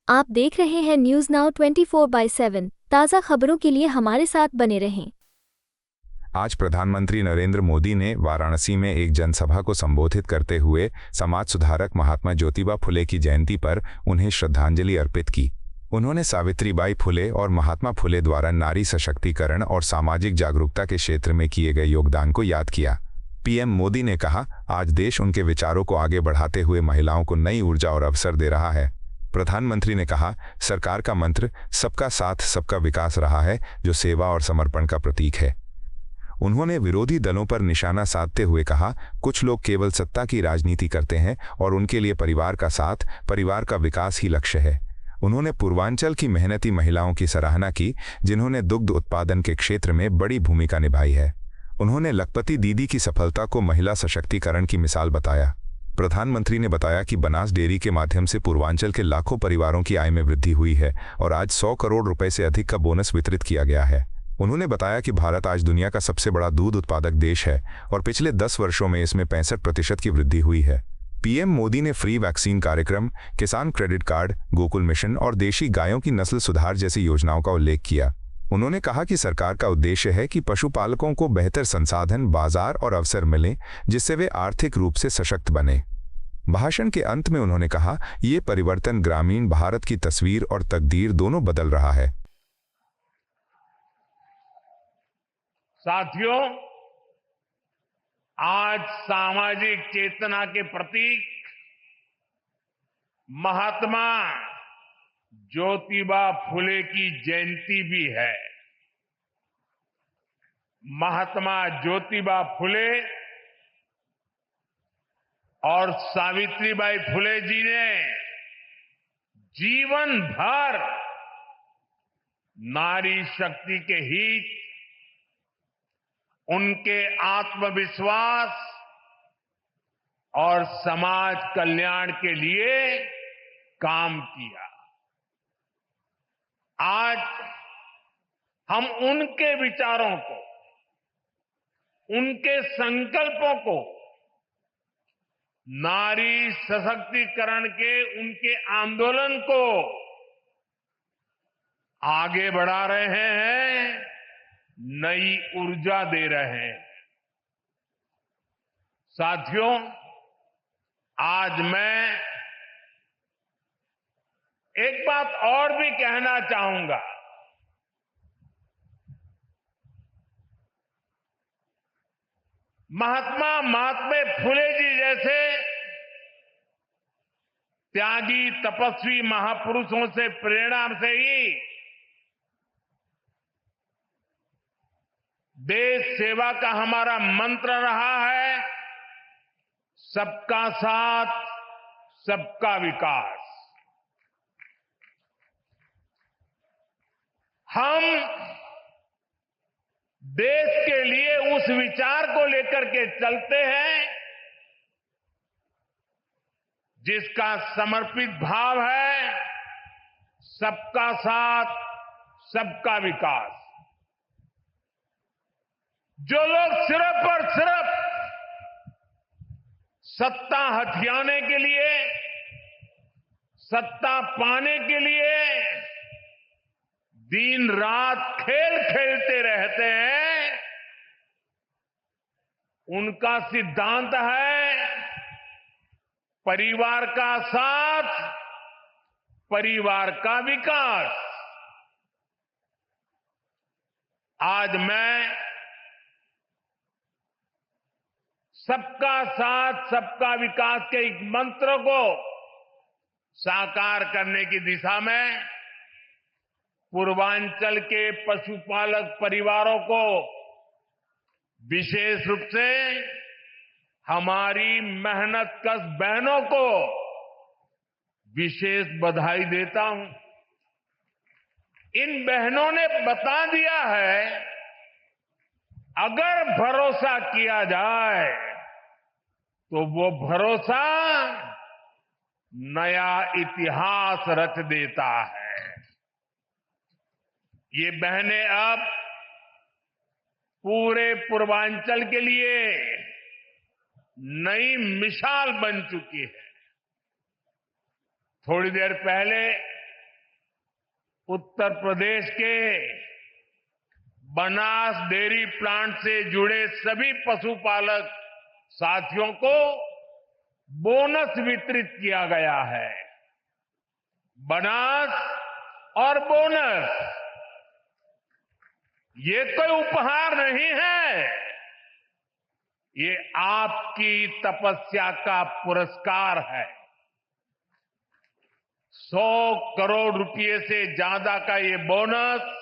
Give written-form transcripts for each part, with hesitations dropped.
आप देख रहे हैं न्यूज नाउ 24/7 ताज़ा खबरों के लिए हमारे साथ बने रहें। आज प्रधानमंत्री नरेंद्र मोदी ने वाराणसी में एक जनसभा को संबोधित करते हुए समाज सुधारक महात्मा ज्योतिबा फुले की जयंती पर उन्हें श्रद्धांजलि अर्पित की। उन्होंने सावित्रीबाई फुले और महात्मा फुले द्वारा नारी सशक्तिकरण और सामाजिक जागरूकता के क्षेत्र में किए गए योगदान को याद किया। पीएम मोदी ने कहा, आज देश उनके विचारों को आगे बढ़ाते हुए महिलाओं को नई ऊर्जा और अवसर दे रहा है। प्रधानमंत्री ने कहा, सरकार का मंत्र सबका साथ सबका विकास रहा है, जो सेवा और समर्पण का प्रतीक है। उन्होंने विरोधी दलों पर निशाना साधते हुए कहा, कुछ लोग केवल सत्ता की राजनीति करते हैं और उनके लिए परिवार का साथ, परिवार का विकास ही लक्ष्य है। उन्होंने पूर्वांचल की मेहनती महिलाओं की सराहना की, जिन्होंने दुग्ध उत्पादन के क्षेत्र में बड़ी भूमिका निभाई है। उन्होंने लखपति दीदी की सफलता को महिला सशक्तिकरण की मिसाल बताया। प्रधानमंत्री ने बताया कि बनास डेयरी के माध्यम से पूर्वांचल के लाखों परिवारों की आय में वृद्धि हुई है और आज 100 करोड़ रुपए से अधिक का बोनस वितरित किया गया है। उन्होंने बताया कि भारत आज दुनिया का सबसे बड़ा दूध उत्पादक देश है और पिछले 10 वर्षों में इसमें 65% की वृद्धि हुई है। पीएम मोदी ने फ्री वैक्सीन कार्यक्रम, किसान क्रेडिट कार्ड, गोकुल मिशन और देशी गायों की नस्ल सुधार जैसी योजनाओं का उल्लेख किया। उन्होंने कहा कि सरकार का उद्देश्य है कि पशुपालकों को बेहतर संसाधन, बाजार और अवसर मिलें, जिससे वे आर्थिक रूप से सशक्त बने। भाषण के अंत में उन्होंने कहा, ये परिवर्तन ग्रामीण भारत की तस्वीर और तकदीर दोनों बदल रहा है। साथियों, आज सामाजिक चेतना के प्रतीक महात्मा ज्योतिबा फुले की जयंती भी है। महात्मा ज्योतिबा फुले और सावित्रीबाई फुले जी ने जीवन भर नारी शक्ति के हित, उनके आत्मविश्वास और समाज कल्याण के लिए काम किया। आज हम उनके विचारों को, उनके संकल्पों को, नारी सशक्तिकरण के उनके आंदोलन को आगे बढ़ा रहे हैं, नई ऊर्जा दे रहे हैं। साथियों, आज मैं एक बात और भी कहना चाहूंगा। महात्मा फुले जी जैसे त्यागी तपस्वी महापुरुषों से प्रेरणा से ही देश सेवा का हमारा मंत्र रहा है, सबका साथ सबका विकास। हम देश के लिए उस विचार को लेकर के चलते हैं जिसका समर्पित भाव है सबका साथ सबका विकास। जो लोग सिर्फ और सिर्फ सत्ता हथियाने के लिए, सत्ता पाने के लिए दिन रात खेल खेलते रहते हैं, उनका सिद्धांत है परिवार का साथ, परिवार का विकास। आज मैं सबका साथ सबका विकास के एक मंत्र को साकार करने की दिशा में पूर्वांचल के पशुपालक परिवारों को, विशेष रूप से हमारी मेहनतकश बहनों को विशेष बधाई देता हूं। इन बहनों ने बता दिया है, अगर भरोसा किया जाए तो वो भरोसा नया इतिहास रच देता है। ये बहनें अब पूरे पूर्वांचल के लिए नई मिसाल बन चुकी है। थोड़ी देर पहले उत्तर प्रदेश के बनास डेयरी प्लांट से जुड़े सभी पशुपालक साथियों को बोनस वितरित किया गया है। बनास और बोनस ये कोई उपहार नहीं है, ये आपकी तपस्या का पुरस्कार है। 100 करोड़ रुपए से ज्यादा का ये बोनस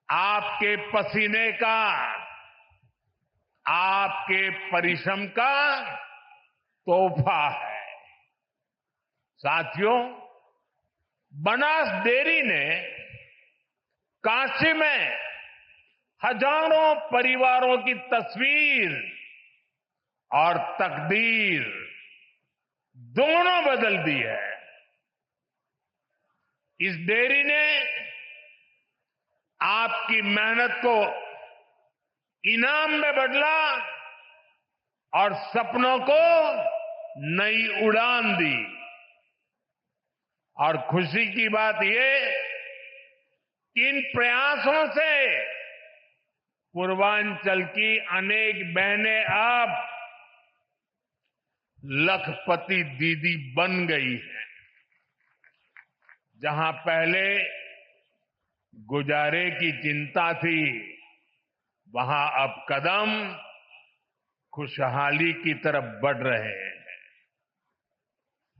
आपके पसीने का, आपके परिश्रम का तोहफा है। साथियों, बनास डेयरी ने काशी में हजारों परिवारों की तस्वीर और तकदीर दोनों बदल दी है। इस डेयरी ने आपकी मेहनत को इनाम में बदला और सपनों को नई उड़ान दी। और खुशी की बात ये कि इन प्रयासों से पूर्वांचल की अनेक बहनें अब लखपति दीदी बन गई हैं। जहां पहले गुजारे की चिंता थी, वहां अब कदम खुशहाली की तरफ बढ़ रहे हैं।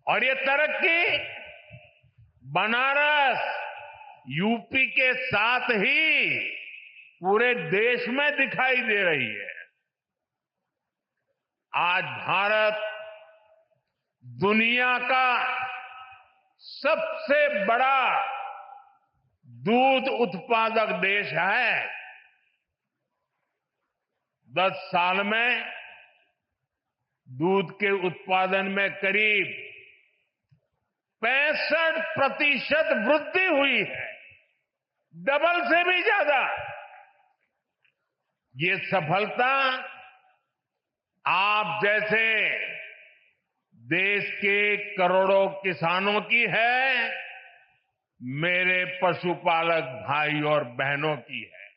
और ये तरक्की बनारस, यूपी के साथ ही पूरे देश में दिखाई दे रही है। आज भारत दुनिया का सबसे बड़ा दूध उत्पादक देश है। 10 साल में दूध के उत्पादन में करीब 65% वृद्धि हुई है, डबल से भी ज्यादा। ये सफलता आप जैसे देश के करोड़ों किसानों की है, मेरे पशुपालक भाई और बहनों की है।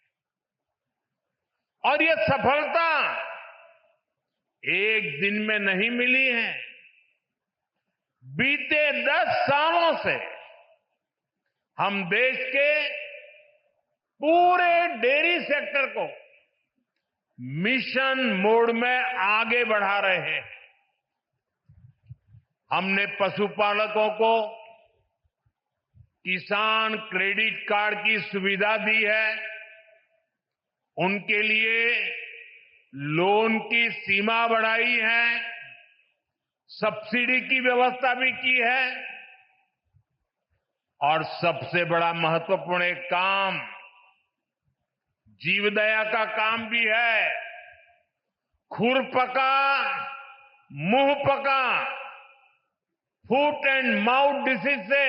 और ये सफलता एक दिन में नहीं मिली है। बीते 10 सालों से हम देश के पूरे डेयरी सेक्टर को मिशन मोड में आगे बढ़ा रहे हैं। हमने पशुपालकों को किसान क्रेडिट कार्ड की सुविधा दी है, उनके लिए लोन की सीमा बढ़ाई है, सब्सिडी की व्यवस्था भी की है। और सबसे बड़ा महत्वपूर्ण एक काम जीवदया का काम भी है। खुरपका मुंहपका फुट एंड माउथ डिसीज से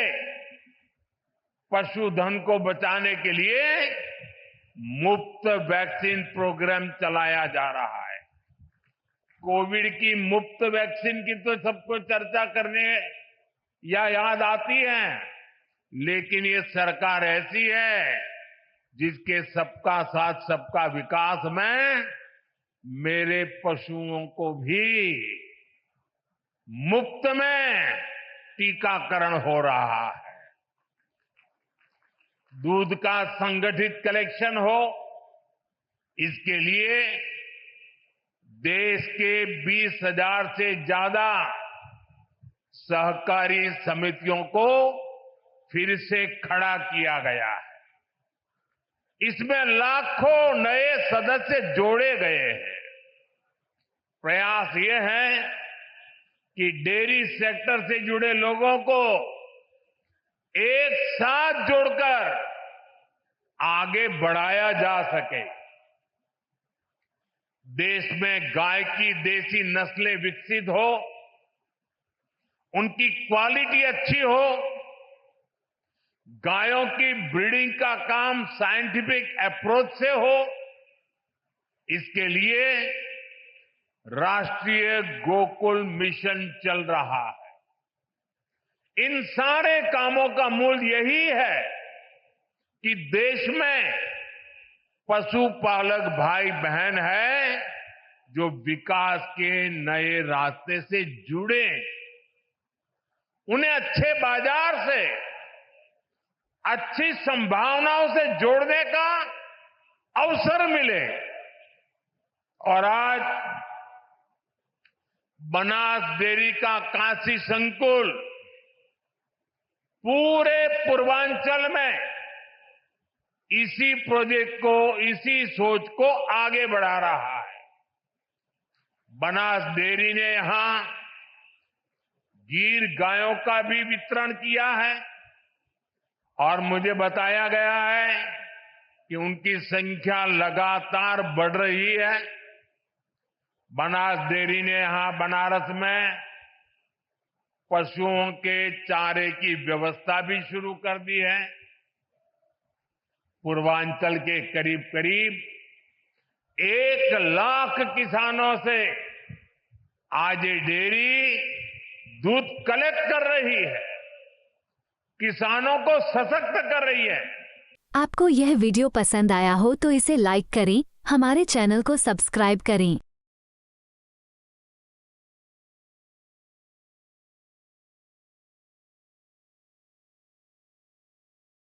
पशुधन को बचाने के लिए मुफ्त वैक्सीन प्रोग्राम चलाया जा रहा है। कोविड की मुफ्त वैक्सीन की तो सबको चर्चा करने या याद आती है, लेकिन ये सरकार ऐसी है जिसके सबका साथ सबका विकास में मेरे पशुओं को भी मुफ्त में टीकाकरण हो रहा है। दूध का संगठित कलेक्शन हो, इसके लिए देश के 20,000 से ज्यादा सहकारी समितियों को फिर से खड़ा किया गया है। इसमें लाखों नए सदस्य जोड़े गए हैं। प्रयास ये है कि डेयरी सेक्टर से जुड़े लोगों को एक साथ जोड़कर आगे बढ़ाया जा सके। देश में गाय की देसी नस्लें विकसित हो, उनकी क्वालिटी अच्छी हो, गायों की ब्रीडिंग का काम साइंटिफिक अप्रोच से हो, इसके लिए राष्ट्रीय गोकुल मिशन चल रहा है। इन सारे कामों का मूल यही है कि देश में पशुपालक भाई बहन है जो विकास के नए रास्ते से जुड़े, उन्हें अच्छे बाजार से, अच्छी संभावनाओं से जोड़ने का अवसर मिले। और आज बनास डेयरी का काशी संकुल पूरे पूर्वांचल में इसी प्रोजेक्ट को, इसी सोच को आगे बढ़ा रहा है। बनास डेयरी ने यहां गीर गायों का भी वितरण किया है और मुझे बताया गया है कि उनकी संख्या लगातार बढ़ रही है। बनास डेयरी ने यहां बनारस में पशुओं के चारे की व्यवस्था भी शुरू कर दी है। पूर्वांचल के करीब करीब 1 लाख किसानों से आज ये डेयरी दूध कलेक्ट कर रही है, किसानों को सशक्त कर रही है। आपको यह वीडियो पसंद आया हो तो इसे लाइक करें, हमारे चैनल को सब्सक्राइब करें।